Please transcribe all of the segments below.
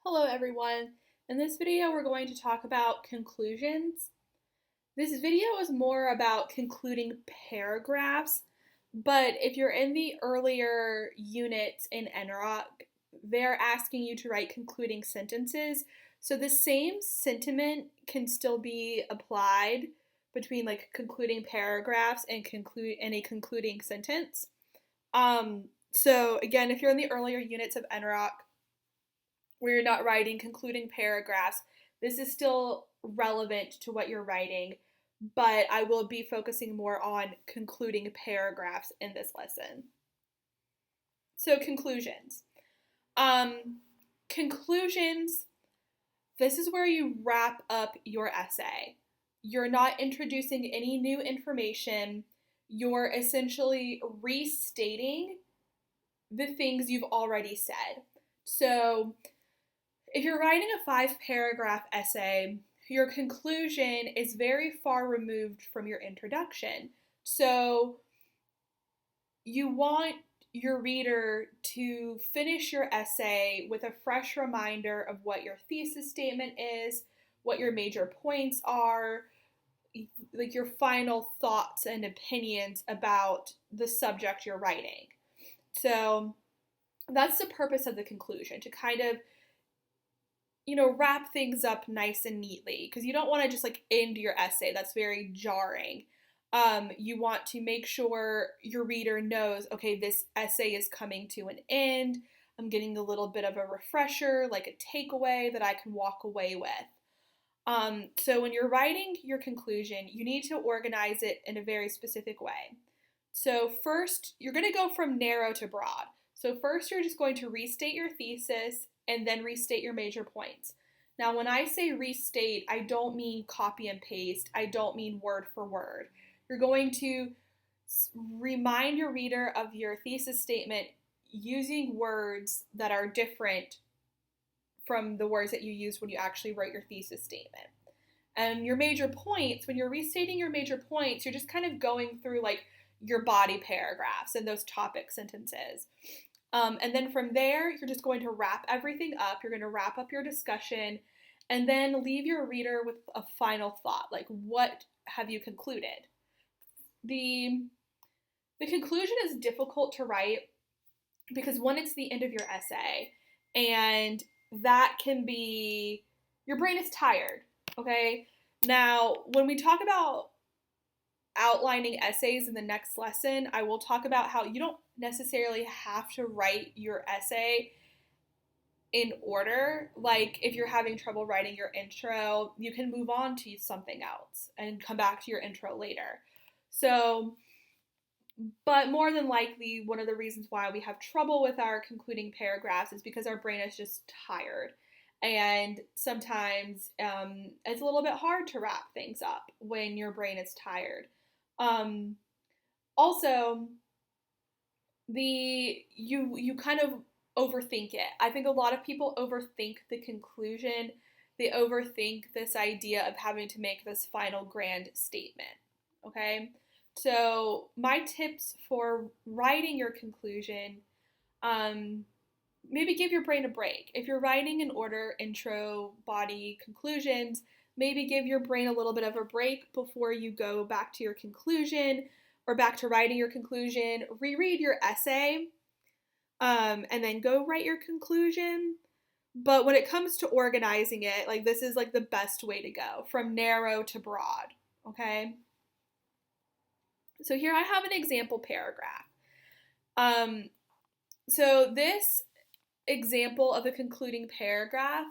Hello everyone. In this video we're going to talk about conclusions. This video is more about concluding paragraphs, but if you're in the earlier units in NROC, they're asking you to write concluding sentences. So the same sentiment can still be applied between like concluding paragraphs and a concluding sentence. So again, if you're in the earlier units of NROC, where you're not writing concluding paragraphs, this is still relevant to what you're writing, but I will be focusing more on concluding paragraphs in this lesson. So conclusions. Conclusions, this is where you wrap up your essay. You're not introducing any new information. You're essentially restating the things you've already said. So if you're writing a 5-paragraph essay, your conclusion is very far removed from your introduction. So you want your reader to finish your essay with a fresh reminder of what your thesis statement is, what your major points are, like your final thoughts and opinions about the subject you're writing. So that's the purpose of the conclusion, to kind of wrap things up nice and neatly, because you don't want to just like end your essay. That's very jarring. You want to make sure your reader knows, okay, this essay is coming to an end. I'm getting a little bit of a refresher, like a takeaway that I can walk away with. So when you're writing your conclusion, you need to organize it in a very specific way. So first, you're going to go from narrow to broad. So first, you're just going to restate your thesis and then restate your major points. Now, when I say restate, I don't mean copy and paste. I don't mean word for word. You're going to remind your reader of your thesis statement using words that are different from the words that you used when you actually wrote your thesis statement. And your major points, when you're restating your major points, you're just kind of going through like your body paragraphs and those topic sentences. And then from there, you're just going to wrap everything up. You're going to wrap up your discussion and then leave your reader with a final thought. Like, what have you concluded? The conclusion is difficult to write because one, it's the end of your essay, and that can be, your brain is tired, okay? Now, when we talk about outlining essays in the next lesson, I will talk about how you don't necessarily have to write your essay in order. Like if you're having trouble writing your intro, you can move on to something else and come back to your intro later. So, but more than likely, one of the reasons why we have trouble with our concluding paragraphs is because our brain is just tired. And sometimes it's a little bit hard to wrap things up when your brain is tired. Also, you kind of overthink it. I think a lot of people overthink the conclusion. They overthink this idea of having to make this final grand statement. Okay? So my tips for writing your conclusion, maybe give your brain a break. If you're writing in order, intro, body, conclusions, maybe give your brain a little bit of a break before you go back to your conclusion or back to writing your conclusion. Reread your essay and then go write your conclusion. But when it comes to organizing it, like this is like the best way to go, from narrow to broad, okay? So here I have an example paragraph. So this example of a concluding paragraph,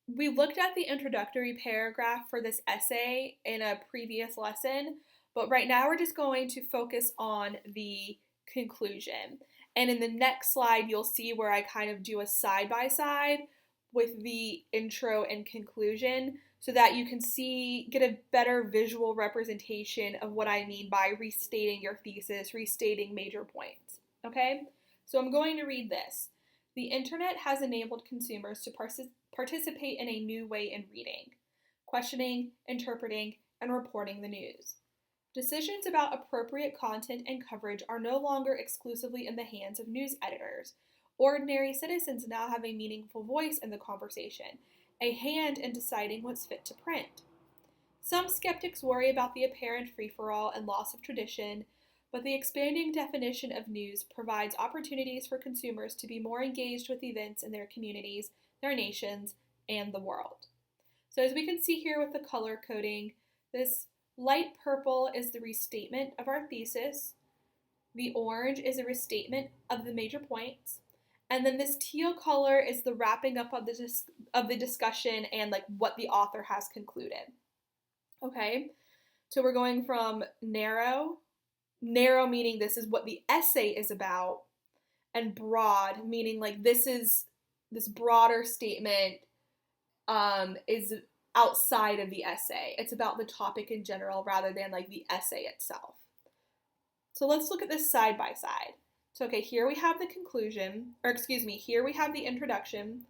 we looked at the introductory paragraph for this essay in a previous lesson, but right now we're just going to focus on the conclusion. And in the next slide, you'll see where I kind of do a side-by-side with the intro and conclusion so that you can get a better visual representation of what I mean by restating your thesis, restating major points. Okay? So I'm going to read this. The internet has enabled consumers to participate in a new way in reading, questioning, interpreting, and reporting the news. Decisions about appropriate content and coverage are no longer exclusively in the hands of news editors Ordinary citizens now have a meaningful voice in the conversation, a hand in deciding what's fit to print. Some skeptics worry about the apparent free-for-all and loss of tradition, but the expanding definition of news provides opportunities for consumers to be more engaged with events in their communities, their nations, and the world. So as we can see here with the color coding, this light purple is the restatement of our thesis, the orange is a restatement of the major points, and then this teal color is the wrapping up of the discussion and like what the author has concluded. Okay, so we're going from narrow meaning this is what the essay is about, and broad meaning like this broader statement is outside of the essay. It's about the topic in general rather than like the essay itself. So let's look at this side by side. So okay, here we have the conclusion, here we have the introduction.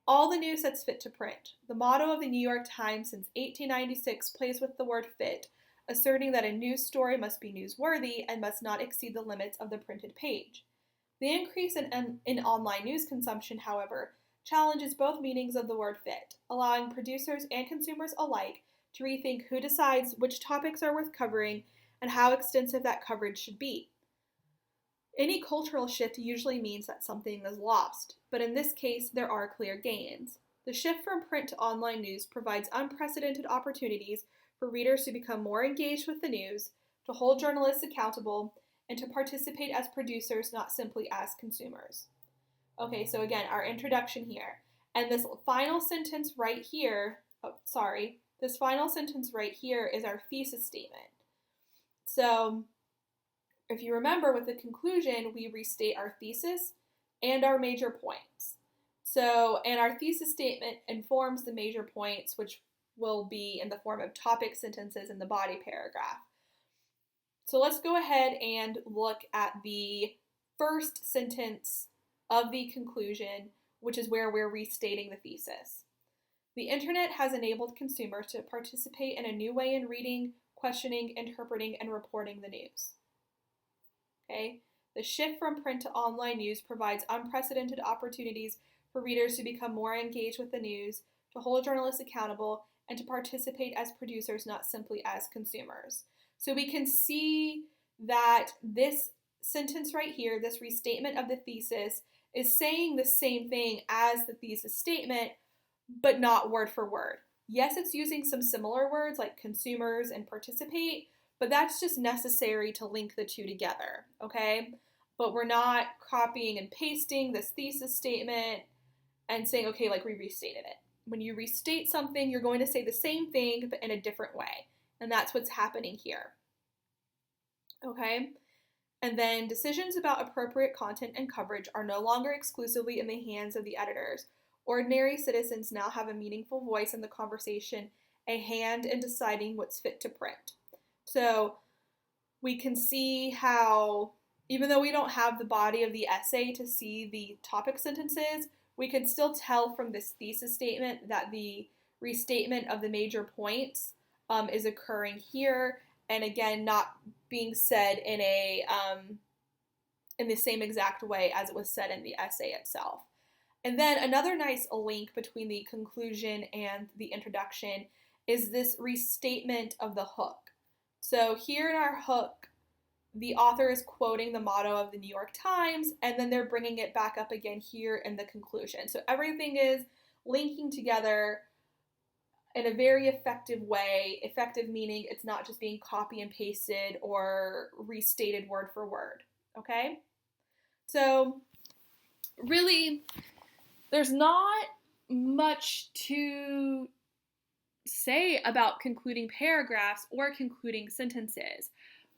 All the news that's fit to print. The motto of the New York Times since 1896 plays with the word fit, asserting that a news story must be newsworthy and must not exceed the limits of the printed page. The increase in online news consumption, however, challenges both meanings of the word fit, allowing producers and consumers alike to rethink who decides which topics are worth covering and how extensive that coverage should be. Any cultural shift usually means that something is lost, but in this case, there are clear gains. The shift from print to online news provides unprecedented opportunities for readers to become more engaged with the news, to hold journalists accountable, and to participate as producers, not simply as consumers. Okay, so again, our introduction here. And this final sentence right here, this final sentence right here is our thesis statement. So, if you remember with the conclusion, we restate our thesis and our major points. So, and our thesis statement informs the major points, which will be in the form of topic sentences in the body paragraph. So let's go ahead and look at the first sentence of the conclusion, which is where we're restating the thesis. The internet has enabled consumers to participate in a new way in reading, questioning, interpreting, and reporting the news. Okay? The shift from print to online news provides unprecedented opportunities for readers to become more engaged with the news, to hold journalists accountable, and to participate as producers, not simply as consumers. So we can see that this sentence right here, this restatement of the thesis, is saying the same thing as the thesis statement, but not word for word. Yes, it's using some similar words like consumers and participate, but that's just necessary to link the two together, okay? But we're not copying and pasting this thesis statement and saying, okay, like we restated it. When you restate something, you're going to say the same thing, but in a different way. And that's what's happening here, okay? And then decisions about appropriate content and coverage are no longer exclusively in the hands of the editors. Ordinary citizens now have a meaningful voice in the conversation, a hand in deciding what's fit to print. So we can see how, even though we don't have the body of the essay to see the topic sentences, we can still tell from this thesis statement that the restatement of the major points is occurring here, and again, not being said in the same exact way as it was said in the essay itself. And then another nice link between the conclusion and the introduction is this restatement of the hook. So here in our hook, the author is quoting the motto of the New York Times, and then they're bringing it back up again here in the conclusion. So everything is linking together in a very effective way. Effective meaning it's not just being copy and pasted or restated word for word, okay? So really, there's not much to say about concluding paragraphs or concluding sentences.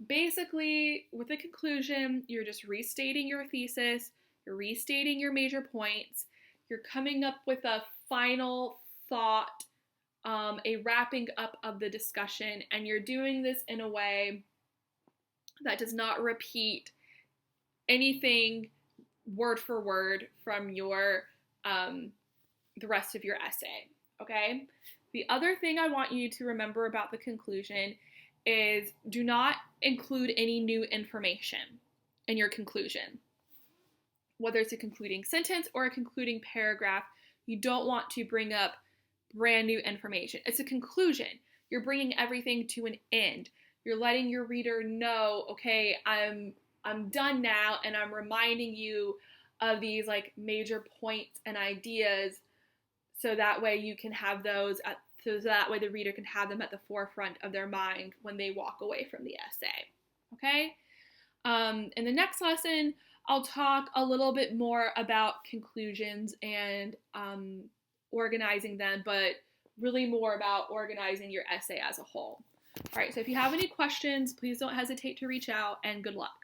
Basically, with a conclusion, you're just restating your thesis, you're restating your major points, you're coming up with a final thought, a wrapping up of the discussion, and you're doing this in a way that does not repeat anything word for word from your the rest of your essay, okay? The other thing I want you to remember about the conclusion is do not include any new information in your conclusion. whether it's a concluding sentence or a concluding paragraph, you don't want to bring up brand new information. It's a conclusion. You're bringing everything to an end. You're letting your reader know, okay, I'm done now, and I'm reminding you of these like major points and ideas, so that way you can have those so that way the reader can have them at the forefront of their mind when they walk away from the essay. Okay? In the next lesson, I'll talk a little bit more about conclusions and organizing them, but really more about organizing your essay as a whole. All right, so if you have any questions, please don't hesitate to reach out, and good luck.